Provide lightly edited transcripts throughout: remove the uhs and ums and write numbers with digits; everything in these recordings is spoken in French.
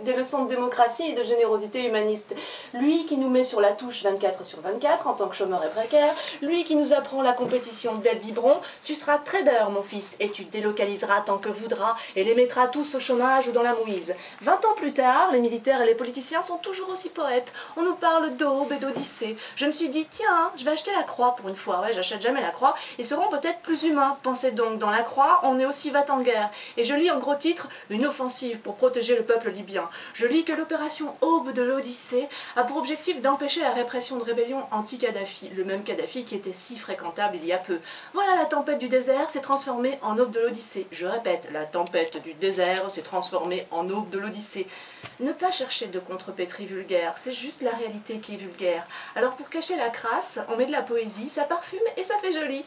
des leçons de démocratie et de générosité humaniste. Lui qui nous met sur la touche 24/24 en tant que chômeur et précaire, lui qui nous apprend la compétition d'Ed Biberon, tu seras trader mon fils et tu te délocaliseras tant que voudras et les mettras tous au chômage ou dans la mouise. 20 ans plus tard, les militaires et les politiciens sont toujours aussi poètes. On nous parle d'aube et d'odyssée. Je me suis dit, tiens, je vais acheter la croix pour une fois. Ouais, j'achète jamais la croix. Ils seront peut-être plus humains. Pensez donc, dans la croix, on est aussi va en guerre. Et je lis en gros titre, une offensive pour protéger le peuple libyen. Je lis que l'opération Aube de l'Odyssée a pour objectif d'empêcher la répression de rébellion anti-Kadhafi, le même Kadhafi qui était si fréquentable il y a peu. Voilà, la tempête du désert s'est transformée en Aube de l'Odyssée. Je répète, la tempête du désert s'est transformée en Aube de l'Odyssée. Ne pas chercher de contrepétrie vulgaire, c'est juste la réalité qui est vulgaire. Alors pour cacher la crasse, on met de la poésie, ça parfume et ça fait joli.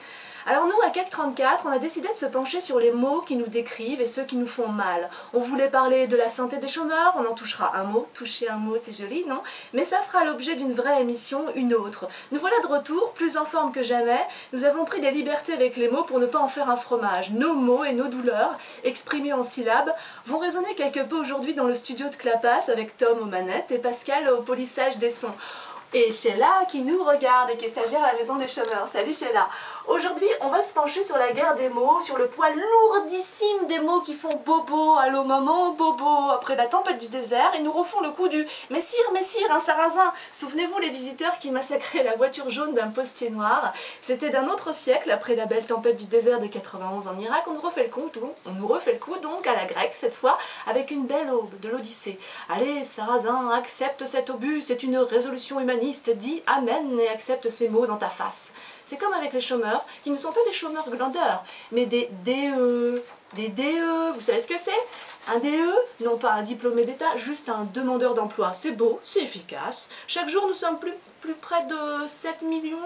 Alors nous, à CAC 34, on a décidé de se pencher sur les mots qui nous décrivent et ceux qui nous font mal. On voulait parler de la santé des chômeurs, on en touchera un mot. Toucher un mot, c'est joli, non? Mais ça fera l'objet d'une vraie émission, une autre. Nous voilà de retour, plus en forme que jamais. Nous avons pris des libertés avec les mots pour ne pas en faire un fromage. Nos mots et nos douleurs, exprimés en syllabes, vont résonner quelque peu aujourd'hui dans le studio de Clapas avec Tom aux manettes et Pascal au polissage des sons. Et Sheila qui nous regarde et qui est stagiaire à la maison des chômeurs. Salut Sheila. Aujourd'hui, on va se pencher sur la guerre des mots, sur le poids lourdissime des mots qui font bobo, allô maman, bobo, après la tempête du désert, et nous refont le coup du messire, un sarrasin. Souvenez-vous les visiteurs qui massacraient la voiture jaune d'un postier noir. C'était d'un autre siècle, après la belle tempête du désert de 91 en Irak. On nous refait le coup donc à la grecque cette fois, avec une belle aube de l'Odyssée. Allez, sarrasin, accepte cet obus, c'est une résolution humaniste, dis amen et accepte ces mots dans ta face. C'est comme avec les chômeurs, qui ne sont pas des chômeurs glandeurs, mais des DE. Des DE, vous savez ce que c'est? Un DE, non pas un diplômé d'État, juste un demandeur d'emploi. C'est beau, c'est efficace. Chaque jour, nous sommes plus près de 7 millions,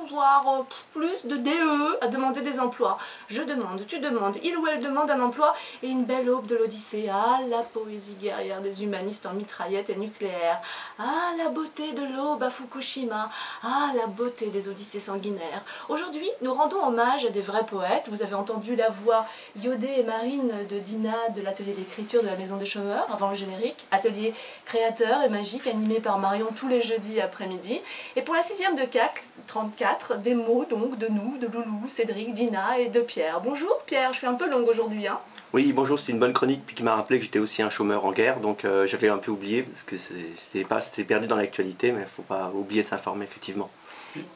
voire plus de DE à demander des emplois. Je demande, tu demandes, il ou elle demande un emploi et une belle aube de l'Odyssée. Ah, la poésie guerrière des humanistes en mitraillettes et nucléaires. Ah, la beauté de l'aube à Fukushima. Ah, la beauté des odyssées sanguinaires. Aujourd'hui, nous rendons hommage à des vrais poètes. Vous avez entendu la voix iodée et marine de Dina de l'atelier d'écriture de la Maison des Chômeurs avant le générique. Atelier créateur et magique animé par Marion tous les jeudis après-midi. Et pour la 6e de CAC 34, des mots donc de nous, de Loulou, Cédric, Dina et de Pierre. Bonjour Pierre, je suis un peu longue aujourd'hui. Hein. Oui, bonjour, c'est une bonne chronique puis qui m'a rappelé que j'étais aussi un chômeur en guerre, donc j'avais un peu oublié parce que c'était perdu dans l'actualité, mais il ne faut pas oublier de s'informer effectivement.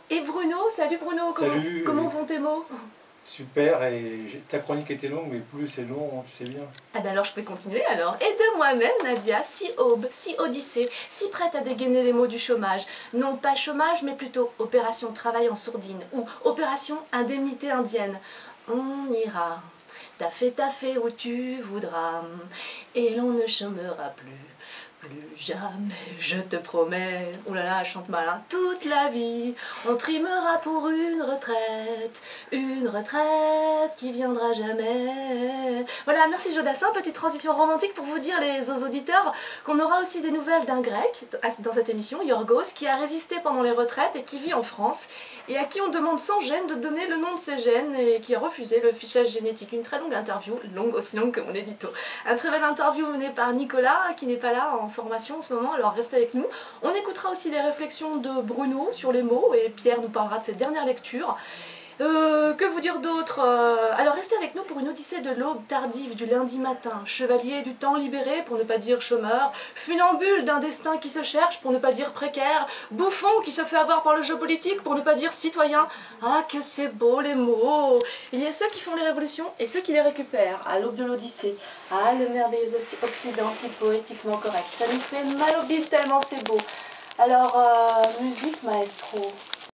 Et Bruno, salut Bruno, Salut, comment vont tes mots? Super, et ta chronique était longue, mais plus c'est long, tu sais bien. Ah ben alors je peux continuer alors. Et de moi-même, Nadia, si aube, si odyssée, si prête à dégainer les mots du chômage. Non pas chômage, mais plutôt opération travail en sourdine ou opération indemnité indienne. On ira, taffer où tu voudras, et l'on ne chômera plus jamais, je te promets. Oh là là, elle chante mal, hein. Toute la vie, on trimera pour une retraite qui viendra jamais. Voilà, merci Jodassin, petite transition romantique pour vous dire aux auditeurs qu'on aura aussi des nouvelles d'un grec dans cette émission, Yorgos, qui a résisté pendant les retraites et qui vit en France et à qui on demande sans gêne de donner le nom de ses gènes et qui a refusé le fichage génétique. Une très longue interview, aussi longue que mon édito. Un très belle interview menée par Nicolas, qui n'est pas là en formation en ce moment, alors restez avec nous. On écoutera aussi les réflexions de Bruno sur les mots et Pierre nous parlera de ses dernières lectures. Que vous dire d'autre? Alors restez avec nous pour une odyssée de l'aube tardive du lundi matin, chevalier du temps libéré pour ne pas dire chômeur, funambule d'un destin qui se cherche pour ne pas dire précaire, bouffon qui se fait avoir par le jeu politique pour ne pas dire citoyen. Ah que c'est beau les mots! Il y a ceux qui font les révolutions et ceux qui les récupèrent à l'aube de l'odyssée. Ah le merveilleux Occident si poétiquement correct, ça nous fait mal au bide tellement c'est beau. Alors musique maestro.